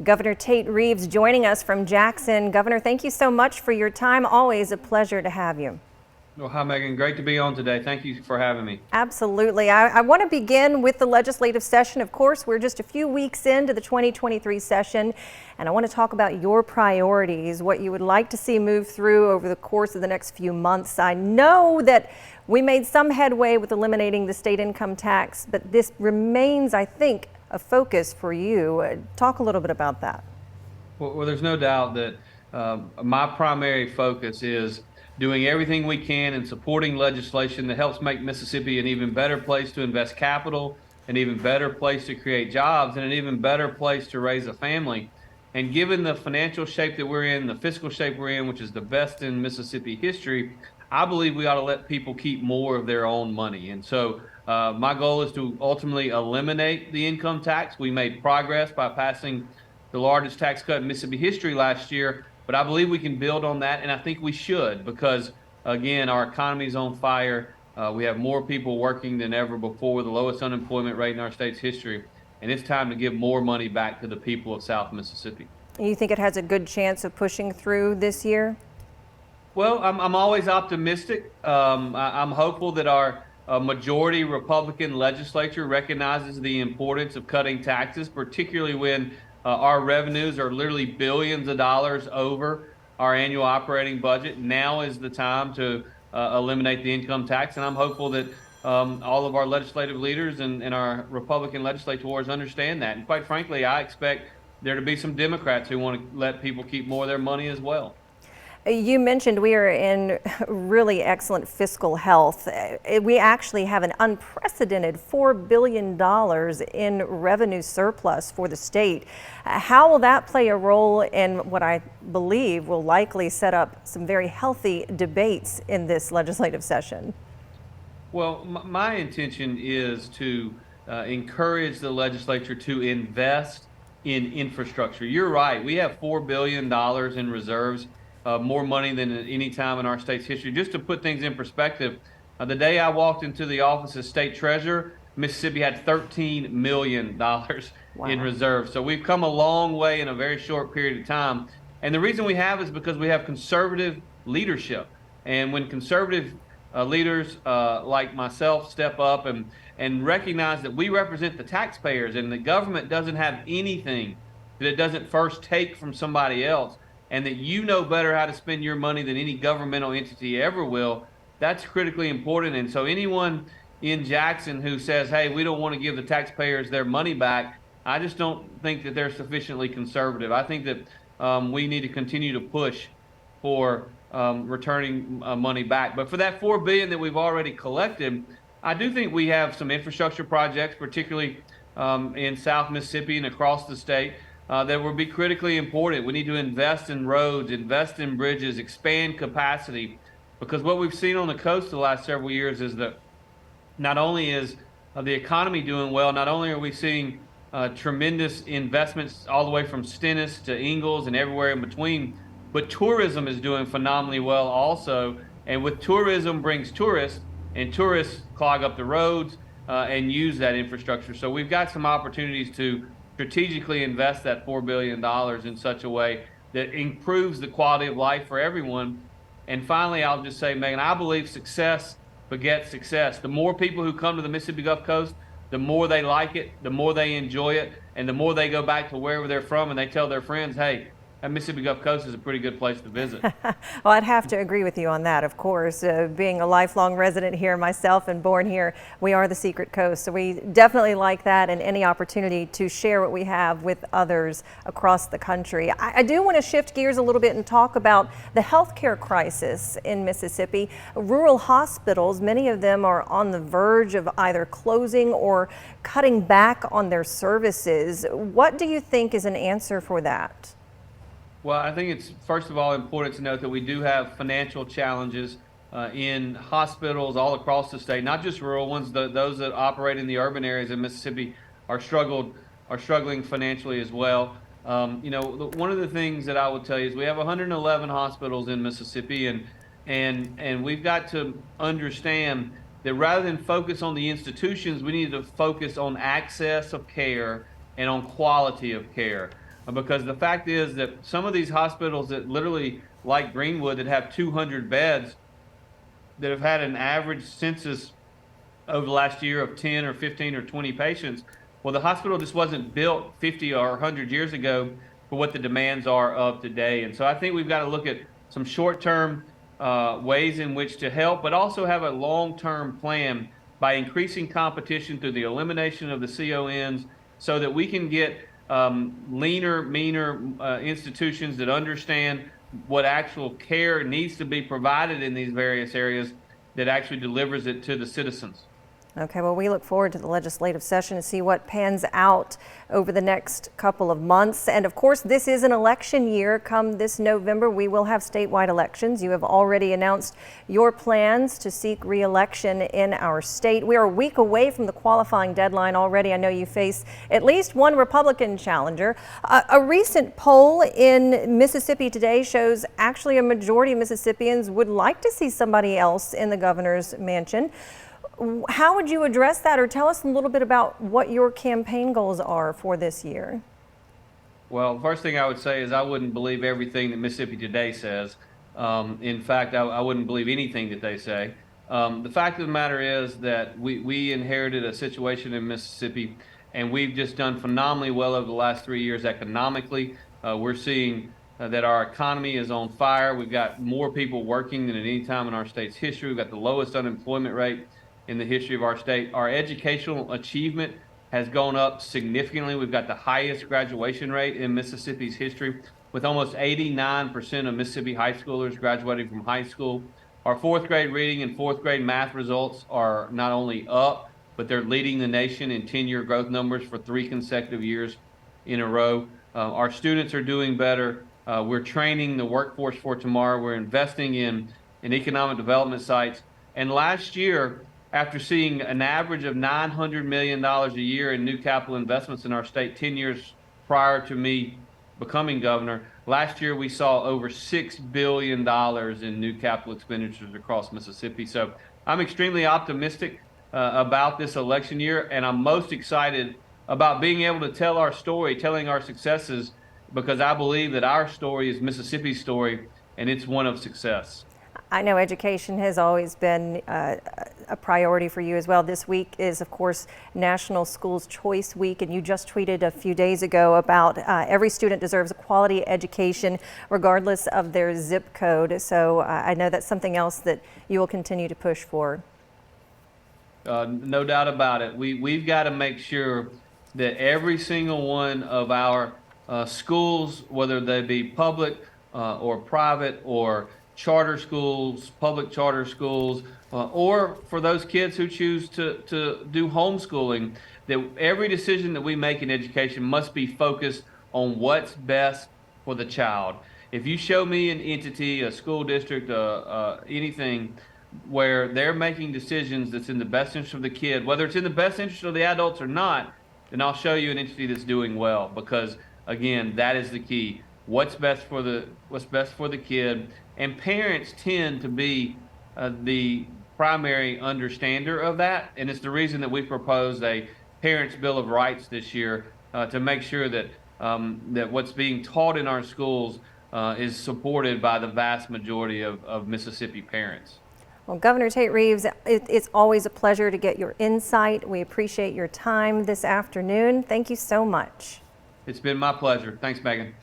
Governor Tate Reeves joining us from Jackson. Governor, thank you so much for your time. Always a pleasure to have you. Well, hi, Megan. Great to be on today. Thank you for having me. Absolutely. I want to begin with the legislative session. Of course, we're just a few weeks into the 2023 session, and I want to talk about your priorities, what you would like to see move through over the course of the next few months. I know that we made some headway with eliminating the state income tax, but this remains, I think, a focus for you. Talk a little bit about that. Well, there's no doubt that my primary focus is doing everything we can and supporting legislation that helps make Mississippi an even better place to invest capital, an even better place to create jobs, and an even better place to raise a family. And given the financial shape that we're in, the fiscal shape we're in, which is the best in Mississippi history, I believe we ought to let people keep more of their own money. And so my goal is to ultimately eliminate the income tax. We made progress by passing the largest tax cut in Mississippi history last year, but I believe we can build on that, and I think we should because, again, our economy is on fire. We have more people working than ever before, the lowest unemployment rate in our state's history, and it's time to give more money back to the people of South Mississippi. You think it has a good chance of pushing through this year? Well, I'm always optimistic. I'm hopeful that our majority Republican legislature recognizes the importance of cutting taxes, particularly when our revenues are literally billions of dollars over our annual operating budget. Now is the time to eliminate the income tax, and I'm hopeful that all of our legislative leaders and our Republican legislators understand that. And quite frankly, I expect there to be some Democrats who want to let people keep more of their money as well. You mentioned we are in really excellent fiscal health. We actually have an unprecedented $4 billion in revenue surplus for the state. How will that play a role in what I believe will likely set up some very healthy debates in this legislative session? Well, my intention is to encourage the legislature to invest in infrastructure. You're right. We have $4 billion in reserves. More money than at any time in our state's history. Just to put things in perspective, the day I walked into the office as state treasurer, Mississippi had $13 million in reserves. So we've come a long way in a very short period of time. And the reason we have is because we have conservative leadership. And when conservative leaders like myself step up and recognize that we represent the taxpayers and the government doesn't have anything that it doesn't first take from somebody else, and that you know better how to spend your money than any governmental entity ever will, that's critically important. And so anyone in Jackson who says, hey, we don't want to give the taxpayers their money back, I just don't think that they're sufficiently conservative. I think that we need to continue to push for returning money back. But for that $4 billion that we've already collected, I do think we have some infrastructure projects, particularly in South Mississippi and across the state, that will be critically important. We need to invest in roads, invest in bridges, expand capacity, because what we've seen on the coast the last several years is that not only is the economy doing well, not only are we seeing tremendous investments all the way from Stennis to Ingalls and everywhere in between, but tourism is doing phenomenally well also. And with tourism brings tourists, and tourists clog up the roads and use that infrastructure. So we've got some opportunities to strategically invest that $4 billion in such a way that improves the quality of life for everyone. And finally, I'll just say, Megan, I believe success begets success. The more people who come to the Mississippi Gulf Coast, the more they like it, the more they enjoy it, and the more they go back to wherever they're from and they tell their friends, hey, that Mississippi Gulf Coast is a pretty good place to visit. Well, I'd have to agree with you on that, of course. Being a lifelong resident here myself and born here, we are the secret coast. So we definitely like that and any opportunity to share what we have with others across the country. I do want to shift gears a little bit and talk about the healthcare crisis in Mississippi. Rural hospitals, many of them are on the verge of either closing or cutting back on their services. What do you think is an answer for that? Well, I think it's, first of all, important to note that we do have financial challenges in hospitals all across the state, not just rural ones. Those that operate in the urban areas of Mississippi are struggling financially as well. One of the things that I would tell you is we have 111 hospitals in Mississippi, and we've got to understand that rather than focus on the institutions, we need to focus on access of care and on quality of care. because the fact is that some of these hospitals that literally, like Greenwood, that have 200 beds, that have had an average census over the last year of 10 or 15 or 20 patients. Well, the hospital just wasn't built 50 or 100 years ago for what the demands are of today. And so I think we've got to look at some short-term ways in which to help, but also have a long-term plan by increasing competition through the elimination of the CONs so that we can get leaner, meaner institutions that understand what actual care needs to be provided in these various areas that actually delivers it to the citizens. Okay, well, we look forward to the legislative session to see what pans out over the next couple of months. And of course, this is an election year. Come this November, we will have statewide elections. You have already announced your plans to seek re-election in our state. We are a week away from the qualifying deadline already. I know you face at least one Republican challenger. A recent poll in Mississippi today shows actually a majority of Mississippians would like to see somebody else in the governor's mansion. How would you address that, or tell us a little bit about what your campaign goals are for this year? Well, first thing I would say is I wouldn't believe everything that Mississippi Today says. In fact, I wouldn't believe anything that they say. The fact of the matter is that we inherited a situation in Mississippi, and we've just done phenomenally well over the last 3 years economically. We're seeing that our economy is on fire. We've got more people working than at any time in our state's history. We've got the lowest unemployment rate in the history of our state. Our educational achievement has gone up significantly. We've got the highest graduation rate in Mississippi's history, with almost 89% of Mississippi high schoolers graduating from high school. Our fourth grade reading and fourth grade math results are not only up, but they're leading the nation in 10-year growth numbers for 3 consecutive years in a row. Our students are doing better. We're training the workforce for tomorrow. We're investing in economic development sites. And last year, after seeing an average of $900 million a year in new capital investments in our state 10 years prior to me becoming governor, last year we saw over $6 billion in new capital expenditures across Mississippi. So I'm extremely optimistic about this election year, and I'm most excited about being able to tell our story, telling our successes, because I believe that our story is Mississippi's story, and it's one of success. I know education has always been a priority for you as well. This week is, of course, National Schools Choice Week, and you just tweeted a few days ago about every student deserves a quality education regardless of their zip code. So I know that's something else that you will continue to push for. No doubt about it. We've got to make sure that every single one of our schools, whether they be public or private or charter schools, public charter schools, or for those kids who choose to do homeschooling, that every decision that we make in education must be focused on what's best for the child. If you show me an entity, a school district, anything where they're making decisions that's in the best interest of the kid, whether it's in the best interest of the adults or not, then I'll show you an entity that's doing well, because again, that is the key. What's best for the kid, and parents tend to be the primary understander of that, and it's the reason that we proposed a Parents' Bill of Rights this year to make sure that that what's being taught in our schools is supported by the vast majority of Mississippi parents. Well, Governor Tate Reeves, it's always a pleasure to get your insight. We appreciate your time this afternoon. Thank you so much. It's been my pleasure. Thanks, Megan.